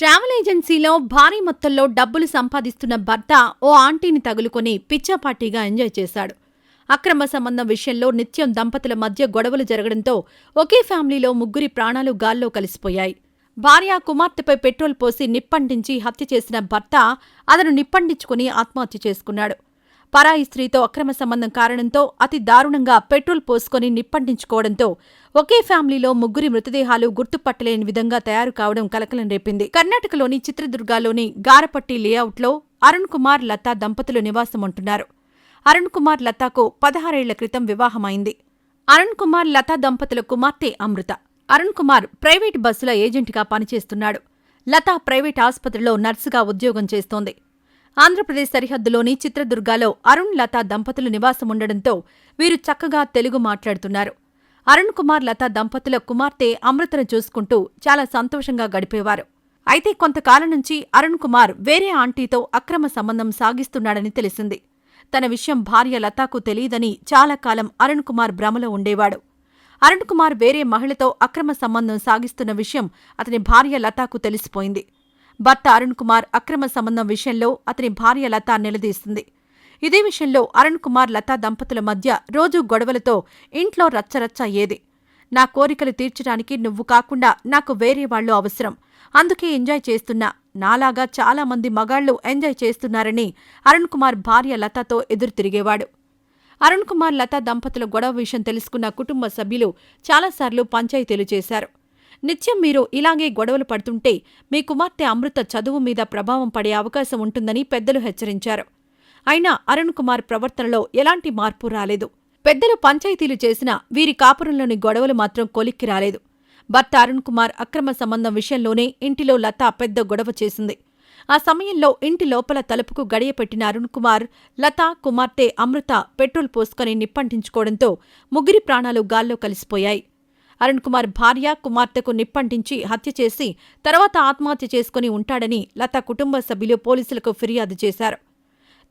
Travel ఏజెన్సీలో భారీ మొత్తంలో డబ్బులు సంపాదిస్తున్న భర్త ఓ ఆంటీని తగులుకొని పిచ్చాపార్టీగా ఎంజాయ్ చేశాడు. అక్రమ సంబంధం విషయంలో నిత్యం దంపతుల మధ్య గొడవలు జరగడంతో ఒకే ఫ్యామిలీలో ముగ్గురి ప్రాణాలు గాల్లో కలిసిపోయాయి. భార్య కుమార్తెపై పెట్రోల్ పోసి నిప్పంటించి హత్య చేసిన భర్త అతను నిప్పండించుకుని ఆత్మహత్య చేసుకున్నాడు. పరాయి స్త్రీతో అక్రమ సంబంధం కారణంతో అతి దారుణంగా పెట్రోల్ పోసుకొని నిప్పంటించుకోవడంతో ఒకే ఫ్యామిలీలో ముగ్గురి మృతదేహాలు గుర్తుపట్టలేని విధంగా తయారు కావడం కలకలం రేపింది. కర్ణాటకలోని చిత్రదుర్గలోని గారపట్టి లేఅవుట్లో అరుణ్ కుమార్ లతా దంపతులు నివాసముంటున్నారు. అరుణ్ కుమార్ లతాకు 16 ఏళ్ల క్రితం వివాహమైంది. అరుణ్ కుమార్ లతా దంపతుల కుమార్తె అమృత. అరుణ్ కుమార్ ప్రైవేట్ బస్సుల ఏజెంట్గా పనిచేస్తున్నాడు. లతా ప్రైవేట్ ఆసుపత్రిలో నర్సుగా ఉద్యోగం చేస్తోంది. ఆంధ్రప్రదేశ్ సరిహద్దులోని చిత్రదుర్గలో అరుణ్ లతా దంపతులు నివాసముండడంతో వీరు చక్కగా తెలుగు మాట్లాడుతున్నారు. అరుణ్ కుమార్ లతా దంపతుల కుమార్తె అమృతను చూసుకుంటూ చాలా సంతోషంగా గడిపేవారు. అయితే కొంతకాలం నుంచి అరుణ్ కుమార్ వేరే ఆంటీతో అక్రమ సంబంధం సాగిస్తున్నాడని తెలిసింది. తన విషయం భార్య లతాకు తెలియదని చాలా కాలం అరుణ్ కుమార్ భ్రమలో ఉండేవాడు. అరుణ్ కుమార్ వేరే మహిళతో అక్రమ సంబంధం సాగిస్తున్న విషయం అతని భార్య లతాకు తెలిసిపోయింది. భర్త అరుణ్ కుమార్ అక్రమ సంబంధం విషయంలో అతని భార్య లతా నిలదీస్తుంది. ఇదే విషయంలో అరుణ్ కుమార్ లతా దంపతుల మధ్య రోజూ గొడవలతో ఇంట్లో రచ్చరచ్చ అయ్యేది. నా కోరికలు తీర్చడానికి నువ్వు కాకుండా నాకు వేరే వాళ్లు అవసరం, అందుకే ఎంజాయ్ చేస్తున్నా, నాలాగా చాలా మంది మగాళ్లు ఎంజాయ్ చేస్తున్నారని అరుణ్ కుమార్ భార్య లతాతో ఎదురు తిరిగేవాడు. అరుణ్ కుమార్ లతా దంపతుల గొడవ విషయం తెలుసుకున్న కుటుంబ సభ్యులు చాలాసార్లు పంచాయతీలు చేశారు. నిత్యం మీరు ఇలాగే గొడవలు పడుతుంటే మీ కుమార్తె అమృత చదువు మీద ప్రభావం పడే అవకాశం ఉంటుందని పెద్దలు హెచ్చరించారు. అయినా అరుణ్ కుమార్ ప్రవర్తనలో ఎలాంటి మార్పు రాలేదు. పెద్దలు పంచాయతీలు చేసినా వీరి కాపురంలోని గొడవలు మాత్రం కొలిక్కి రాలేదు. భర్త అరుణ్ కుమార్ అక్రమ సంబంధం విషయంలోనే ఇంటిలో లతా పెద్ద గొడవ చేసింది. ఆ సమయంలో ఇంటి లోపల తలుపుకు గడియపెట్టిన అరుణ్ కుమార్ లతా కుమార్తె అమృత పెట్రోల్ పోసుకొని నిప్పంటించుకోవడంతో ముగ్గురి ప్రాణాలు గాల్లో కలిసిపోయాయి. అరుణ్ కుమార్ భార్య కుమార్తెకు నిప్పంటించి హత్య చేసి తర్వాత ఆత్మహత్య చేసుకుని ఉంటాడని లతా కుటుంబ సభ్యులు పోలీసులకు ఫిర్యాదు చేశారు.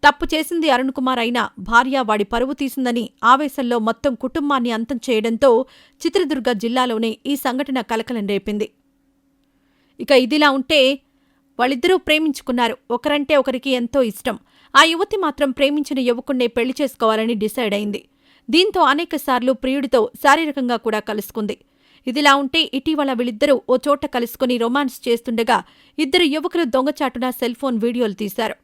తప్పు చేసింది అరుణ్ కుమార్ అయినా భార్య వాడి పరువు తీసిందని ఆవేశంలో మొత్తం కుటుంబాన్ని అంతం చేయడంతో చిత్రదుర్గ జిల్లాలోనే ఈ సంఘటన కలకలం రేపింది. ఇక ఇదిలా ఉంటే వాళ్ళిద్దరూ ప్రేమించుకున్నారు. ఒకరంటే ఒకరికి ఎంతో ఇష్టం. ఆ యువతి మాత్రం ప్రేమించిన యువకుణ్ణే పెళ్లి చేసుకోవాలని డిసైడ్ అయింది. దీంతో అనేకసార్లు ప్రియుడితో శారీరకంగా కూడా కలుసుకుంది. ఇదిలా ఉంటే ఇటీవల వీళ్ళిద్దరూ ఓ చోట కలుసుకుని రొమాన్స్ చేస్తుండగా ఇద్దరు యువకులు దొంగచాటున సెల్ఫోన్ వీడియోలు తీశారు.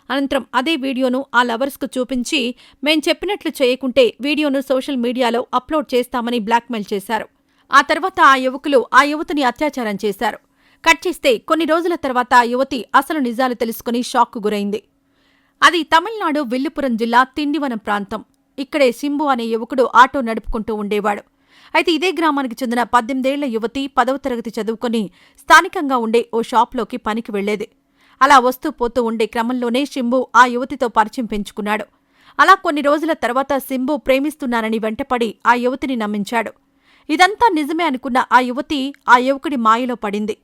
అనంతరం అదే వీడియోను ఆ లవర్స్కు చూపించి మేం చెప్పినట్లు చేయకుంటే వీడియోను సోషల్ మీడియాలో అప్లోడ్ చేస్తామని బ్లాక్మెయిల్ చేశారు. ఆ తర్వాత ఆ యువకులు ఆ యువతిని అత్యాచారం చేశారు. కట్ చేస్తే కొన్ని రోజుల తర్వాత ఆ యువతి అసలు నిజాలు తెలుసుకుని షాక్కు గురైంది. అది తమిళనాడు విల్లుపురం జిల్లా తిండివనం ప్రాంతం. ఇక్కడే శింబు అనే యువకుడు ఆటో నడుపుకుంటూ ఉండేవాడు. అయితే ఇదే గ్రామానికి చెందిన 18 ఏళ్ల యువతి 10వ తరగతి చదువుకుని స్థానికంగా ఉండే ఓ షాప్లోకి పనికి వెళ్లేది. అలా వస్తూ పోతూ ఉండే క్రమంలోనే శింబు ఆ యువతితో పరిచయం పెంచుకున్నాడు. అలా కొన్ని రోజుల తర్వాత శింబు ప్రేమిస్తున్నానని వెంటపడి ఆ యువతిని నమ్మించాడు. ఇదంతా నిజమే అనుకున్న ఆ యువతి ఆ యువకుడి మాయలో పడింది.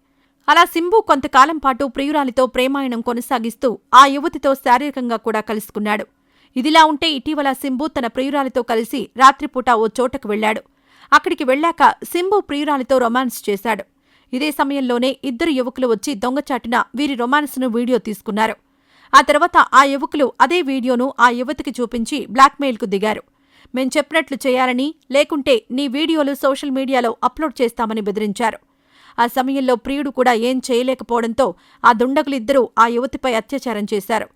అలా శింబు కొంతకాలం పాటు ప్రియురాలితో ప్రేమాయణం కొనసాగిస్తూ ఆ యువతితో శారీరకంగా కూడా కలుసుకున్నాడు. ఇదిలా ఉంటే ఇటీవల శింబు తన ప్రియురాలితో కలిసి రాత్రిపూట ఓ చోటకు వెళ్లాడు. అక్కడికి వెళ్లాక శింబు ప్రియురాలితో రొమాన్స్ చేశాడు. ఇదే సమయంలోనే ఇద్దరు యువకులు వచ్చి దొంగచాటున వీరి రొమాన్స్ను వీడియో తీసుకున్నారు. ఆ తర్వాత ఆ యువకులు అదే వీడియోను ఆ యువతికి చూపించి బ్లాక్మెయిల్కు దిగారు. మేం చెప్పినట్లు చేయాలని, లేకుంటే నీ వీడియోలు సోషల్ మీడియాలో అప్లోడ్ చేస్తామని బెదిరించారు. ఆ సమయంలో ప్రియుడు కూడా ఏం చేయలేకపోవడంతో ఆ దుండగులిద్దరూ ఆ యువతిపై అత్యాచారం చేశారు.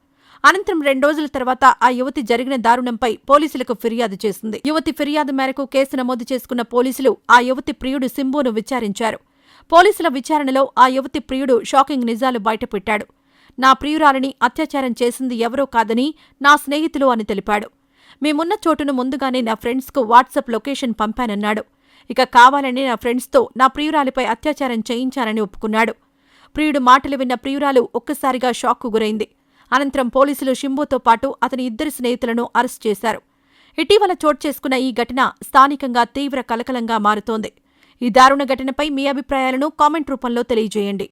అనంతరం 2 రోజుల తర్వాత ఆ యువతి జరిగిన దారుణంపై పోలీసులకు ఫిర్యాదు చేసింది. యువతి ఫిర్యాదు మేరకు కేసు నమోదు చేసుకున్న పోలీసులు ఆ యువతి ప్రియుడు శింబును విచారించారు. పోలీసుల విచారణలో ఆ యువతి ప్రియుడు షాకింగ్ నిజాలు బయటపెట్టాడు. నా ప్రియురాలిని అత్యాచారం చేసింది ఎవరో కాదని నా స్నేహితులు అని తెలిపాడు. మేమున్న చోటును ముందుగానే నా ఫ్రెండ్స్కు వాట్సాప్ లొకేషన్ పంపానన్నాడు. ఇక కావాలని నా ఫ్రెండ్స్తో నా ప్రియురాలిపై అత్యాచారం చేయించానని ఒప్పుకున్నాడు. ప్రియుడు మాటలు విన్న ప్రియురాలు ఒక్కసారిగా షాక్కు గురైంది. అనంతరం పోలీసులు శింబుతో పాటు అతని ఇద్దరు స్నేహితులను అరెస్ట్ చేశారు. ఇటీవల చోటు చేసుకున్న ఈ ఘటన స్థానికంగా తీవ్ర కలకలంగా మారుతోంది. ఈ దారుణ ఘటనపై మీ అభిప్రాయాలను కామెంట్ రూపంలో తెలియజేయండి.